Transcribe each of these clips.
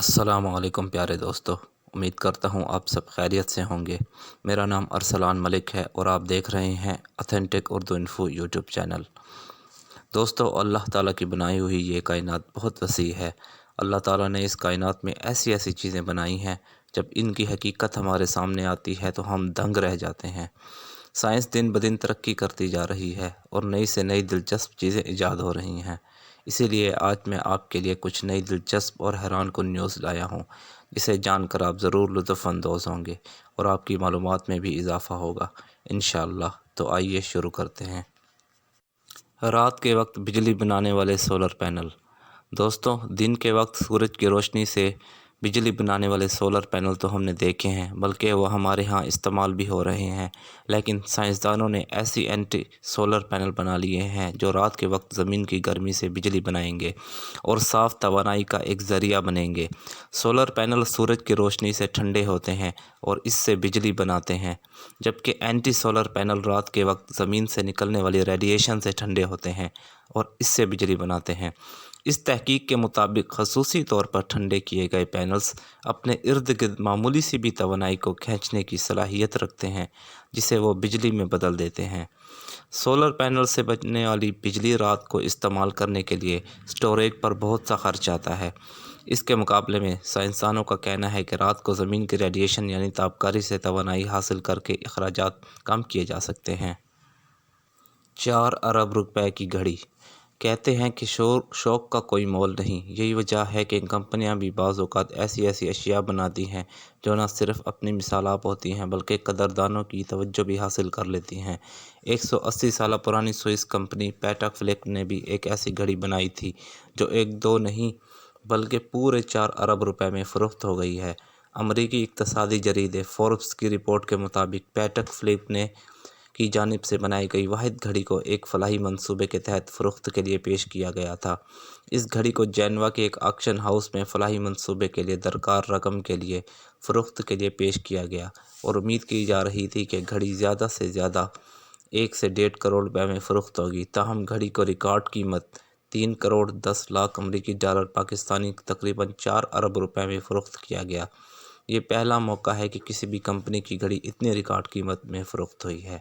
السلام علیکم پیارے دوستو، امید کرتا ہوں آپ سب خیریت سے ہوں گے۔ میرا نام ارسلان ملک ہے اور آپ دیکھ رہے ہیں authentic Urdu info YouTube channel. دوستو، اللہ تعالیٰ کی بنائی ہوئی یہ کائنات بہت وسیع ہے۔ اللہ تعالیٰ نے اس کائنات میں ایسی ایسی چیزیں بنائی ہیں، جب ان کی حقیقت ہمارے سامنے آتی ہے تو ہم دنگ رہ جاتے ہیں۔ سائنس دن بدن ترقی کرتی جا رہی ہے اور نئی سے نئی دلچسپ چیزیں ایجاد ہو رہی ہیں۔ اسی لیے آج میں آپ کے لیے کچھ نئی دلچسپ اور حیران کن نیوز لایا ہوں، جسے جان کر آپ ضرور لطف اندوز ہوں گے اور آپ کی معلومات میں بھی اضافہ ہوگا انشاءاللہ۔ تو آئیے شروع کرتے ہیں۔ رات کے وقت بجلی بنانے والے سولر پینل۔ دوستوں، دن کے وقت سورج کی روشنی سے بجلی بنانے والے سولر پینل تو ہم نے دیکھے ہیں، بلکہ وہ ہمارے ہاں استعمال بھی ہو رہے ہیں۔ لیکن سائنسدانوں نے ایسی اینٹی سولر پینل بنا لیے ہیں جو رات کے وقت زمین کی گرمی سے بجلی بنائیں گے اور صاف توانائی کا ایک ذریعہ بنیں گے۔ سولر پینل سورج کی روشنی سے ٹھنڈے ہوتے ہیں اور اس سے بجلی بناتے ہیں، جبکہ اینٹی سولر پینل رات کے وقت زمین سے نکلنے والی ریڈیشن سے ٹھنڈے ہوتے ہیں اور اس سے بجلی بناتے ہیں۔ اس تحقیق کے مطابق خصوصی طور پر ٹھنڈے کیے گئے پینلز اپنے ارد گرد معمولی سی بھی توانائی کو کھینچنے کی صلاحیت رکھتے ہیں، جسے وہ بجلی میں بدل دیتے ہیں۔ سولر پینل سے بچنے والی بجلی رات کو استعمال کرنے کے لیے اسٹوریج پر بہت سا خرچ آتا ہے۔ اس کے مقابلے میں سائنسدانوں کا کہنا ہے کہ رات کو زمین کی ریڈیشن یعنی تابکاری سے توانائی حاصل کر کے اخراجات کم کیے جا سکتے ہیں۔ 4 ارب روپے کی گھڑی۔ کہتے ہیں کہ شوق کا کوئی مول نہیں۔ یہی وجہ ہے کہ کمپنیاں بھی بعض اوقات ایسی اشیاء بناتی ہیں جو نہ صرف اپنی مثالاب ہوتی ہیں بلکہ قدردانوں کی توجہ بھی حاصل کر لیتی ہیں۔ 180 سالہ پرانی سوئس کمپنی پیٹیک فلیک نے بھی ایک ایسی گھڑی بنائی تھی جو ایک دو نہیں بلکہ پورے 4 ارب روپے میں فروخت ہو گئی ہے۔ امریکی اقتصادی جریدے فوربس کی رپورٹ کے مطابق پیٹیک فلیک نے کی جانب سے بنائی گئی واحد گھڑی کو ایک فلاحی منصوبے کے تحت فروخت کے لیے پیش کیا گیا تھا۔ اس گھڑی کو جینوا کے ایک آکشن ہاؤس میں فلاحی منصوبے کے لیے درکار رقم کے لیے فروخت کے لیے پیش کیا گیا اور امید کی جا رہی تھی کہ گھڑی زیادہ سے زیادہ 1 سے 1.5 کروڑ روپے میں فروخت ہوگی۔ تاہم گھڑی کو ریکارڈ قیمت 3 کروڑ 10 لاکھ امریکی ڈالر پاکستانی تقریباً 4 ارب روپے میں فروخت کیا گیا۔ یہ پہلا موقع ہے کہ کسی بھی کمپنی کی گھڑی اتنی ریکارڈ قیمت میں فروخت ہوئی ہے۔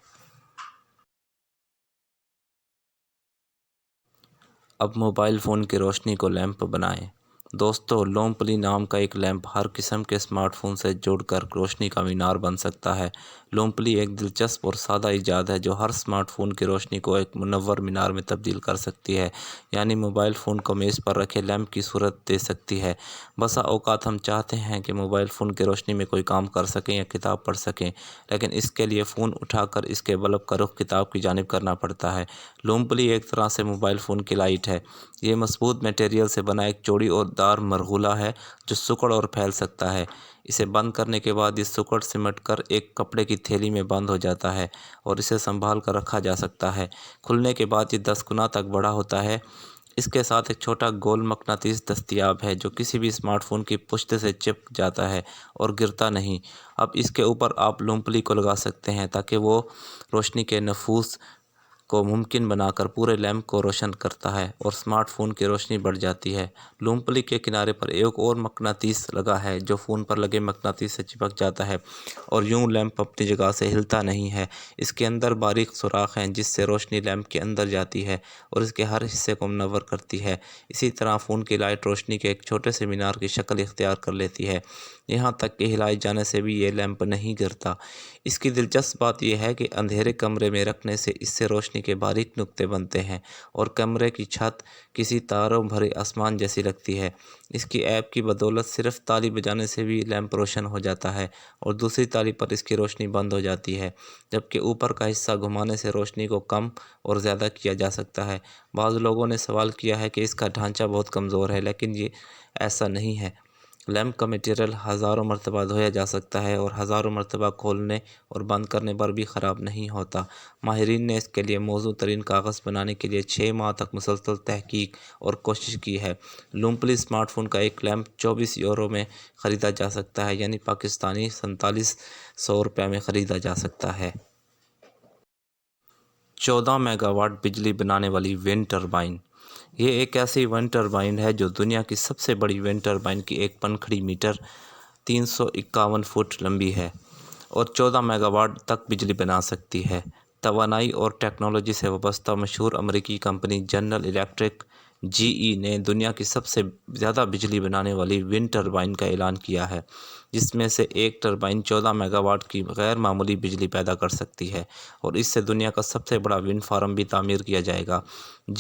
اب موبائل فون کی روشنی کو لیمپ بنائیں۔ دوستو، لومپلی نام کا ایک لیمپ ہر قسم کے اسمارٹ فون سے جڑ کر روشنی کا مینار بن سکتا ہے۔ لومپلی ایک دلچسپ اور سادہ ایجاد ہے جو ہر اسمارٹ فون کی روشنی کو ایک منور مینار میں تبدیل کر سکتی ہے، یعنی موبائل فون کو میز پر رکھے لیمپ کی صورت دے سکتی ہے۔ بسا اوقات ہم چاہتے ہیں کہ موبائل فون کی روشنی میں کوئی کام کر سکیں یا کتاب پڑھ سکیں، لیکن اس کے لیے فون اٹھا کر اس کے بلب کا رخ کتاب کی جانب کرنا پڑتا ہے۔ لومپلی ایک طرح سے موبائل فون کی لائٹ ہے۔ یہ مضبوط میٹیریل سے بنا ایک چوڑی اور دار مرغولہ ہے جو سکڑ اور پھیل سکتا ہے۔ اسے بند کرنے کے بعد یہ سکڑ سمٹ کر ایک کپڑے کی تھیلی میں بند ہو جاتا ہے اور اسے سنبھال کر رکھا جا سکتا ہے۔ کھلنے کے بعد یہ 10 گنا تک بڑا ہوتا ہے۔ اس کے ساتھ ایک چھوٹا گول مقناطیس دستیاب ہے جو کسی بھی اسمارٹ فون کی پشت سے چپک جاتا ہے اور گرتا نہیں۔ اب اس کے اوپر آپ لومپلی کو لگا سکتے ہیں تاکہ وہ روشنی کے نفوذ کو ممکن بنا کر پورے لیمپ کو روشن کرتا ہے اور اسمارٹ فون کی روشنی بڑھ جاتی ہے۔ لومپلی کے کنارے پر ایک اور مقناطیس لگا ہے جو فون پر لگے مقناطیس سے چپک جاتا ہے اور یوں لیمپ اپنی جگہ سے ہلتا نہیں ہے۔ اس کے اندر باریک سوراخ ہیں جس سے روشنی لیمپ کے اندر جاتی ہے اور اس کے ہر حصے کو منور کرتی ہے۔ اسی طرح فون کی لائٹ روشنی کے ایک چھوٹے سے مینار کی شکل اختیار کر لیتی ہے، یہاں تک کہ ہلائے جانے سے بھی یہ لیمپ نہیں گرتا۔ اس کی دلچسپ بات یہ ہے کہ اندھیرے کمرے میں رکھنے سے اس سے روشنی کے باریک نقطے بنتے ہیں اور کمرے کی چھت کسی تاروں بھرے آسمان جیسی لگتی ہے۔ اس کی ایپ کی بدولت صرف تالی بجانے سے بھی لیمپ روشن ہو جاتا ہے اور دوسری تالی پر اس کی روشنی بند ہو جاتی ہے، جبکہ اوپر کا حصہ گھمانے سے روشنی کو کم اور زیادہ کیا جا سکتا ہے۔ بعض لوگوں نے سوال کیا ہے کہ اس کا ڈھانچہ بہت کمزور ہے، لیکن یہ ایسا نہیں ہے۔ لیمپ کا میٹیریل ہزاروں مرتبہ دھویا جا سکتا ہے اور ہزاروں مرتبہ کھولنے اور بند کرنے پر بھی خراب نہیں ہوتا۔ ماہرین نے اس کے لیے موزوں ترین کاغذ بنانے کے لیے 6 ماہ تک مسلسل تحقیق اور کوشش کی ہے۔ لومپلی اسمارٹ فون کا ایک لیمپ 24 یورو میں خریدا جا سکتا ہے، یعنی پاکستانی 4700 روپے میں خریدا جا سکتا ہے۔ 14 میگا واٹ بجلی بنانے والی ونڈ ٹربائن۔ یہ ایک ایسی ونڈ ٹربائن ہے جو دنیا کی سب سے بڑی ونڈ ٹربائن کی ایک پنکھڑی میٹر 351 فٹ لمبی ہے اور 14 میگا واٹ تک بجلی بنا سکتی ہے۔ توانائی اور ٹیکنالوجی سے وابستہ مشہور امریکی کمپنی جنرل الیکٹرک (GE) نے دنیا کی سب سے زیادہ بجلی بنانے والی ونڈ ٹربائن کا اعلان کیا ہے، جس میں سے ایک ٹربائن 14 میگا واٹ کی غیر معمولی بجلی پیدا کر سکتی ہے اور اس سے دنیا کا سب سے بڑا ونڈ فارم بھی تعمیر کیا جائے گا۔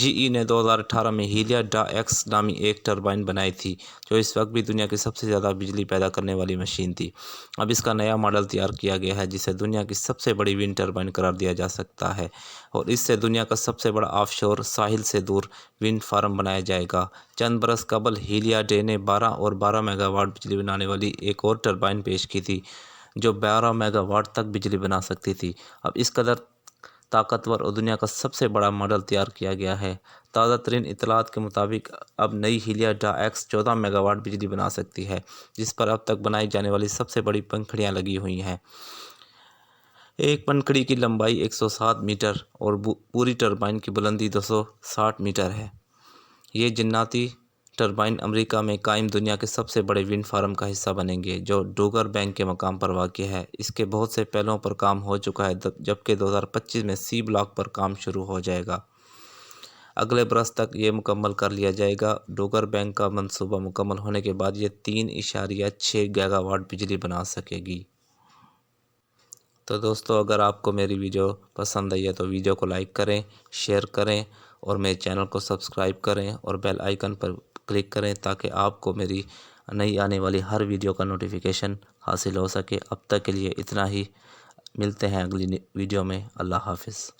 GE نے 2018 میں ہیلیا ڈا ایکس نامی ایک ٹربائن بنائی تھی جو اس وقت بھی دنیا کی سب سے زیادہ بجلی پیدا کرنے والی مشین تھی۔ اب اس کا نیا ماڈل تیار کیا گیا ہے جسے دنیا کی سب سے بڑی ونڈ ٹربائن قرار دیا جا سکتا ہے اور اس سے دنیا کا سب سے بڑا آف شور ساحل سے دور ونڈ فارم بنایا جائے گا۔ چند برس قبل ہیلیا ڈے نے 12 اور 12 میگا واٹ بجلی بنانے والی ایک اور ٹربائن پیش کی تھی جو 12 میگا واٹ تک بجلی بنا سکتی تھی۔ اب اس قدر طاقتور اور دنیا کا سب سے بڑا ماڈل تیار کیا گیا ہے۔ تازہ ترین اطلاعات کے مطابق اب نئی ہیلیا ڈا ایکس 14 میگا واٹ بجلی بنا سکتی ہے، جس پر اب تک بنائی جانے والی سب سے بڑی پنکھڑیاں لگی ہوئی ہیں۔ ایک پنکھڑی کی لمبائی 107 میٹر اور پوری ٹربائن کی بلندی 260 میٹر ہے۔ یہ جناتی ٹربائن امریکہ میں قائم دنیا کے سب سے بڑے ونڈ فارم کا حصہ بنیں گے جو ڈوگر بینک کے مقام پر واقع ہے۔ اس کے بہت سے پہلوؤں پر کام ہو چکا ہے جبکہ 2025 میں سی بلاک پر کام شروع ہو جائے گا۔ اگلے برس تک یہ مکمل کر لیا جائے گا۔ ڈوگر بینک کا منصوبہ مکمل ہونے کے بعد یہ 3.6 گیگا واٹ بجلی بنا سکے گی۔ تو دوستو، اگر آپ کو میری ویڈیو پسند آئی ہے تو ویڈیو کو لائک کریں، شیئر کریں اور میرے چینل کو سبسکرائب کریں اور بیل آئیکن پر کلک کریں تاکہ آپ کو میری نئی آنے والی ہر ویڈیو کا نوٹیفیکیشن حاصل ہو سکے۔ اب تک کے لیے اتنا ہی، ملتے ہیں اگلی ویڈیو میں۔ اللہ حافظ۔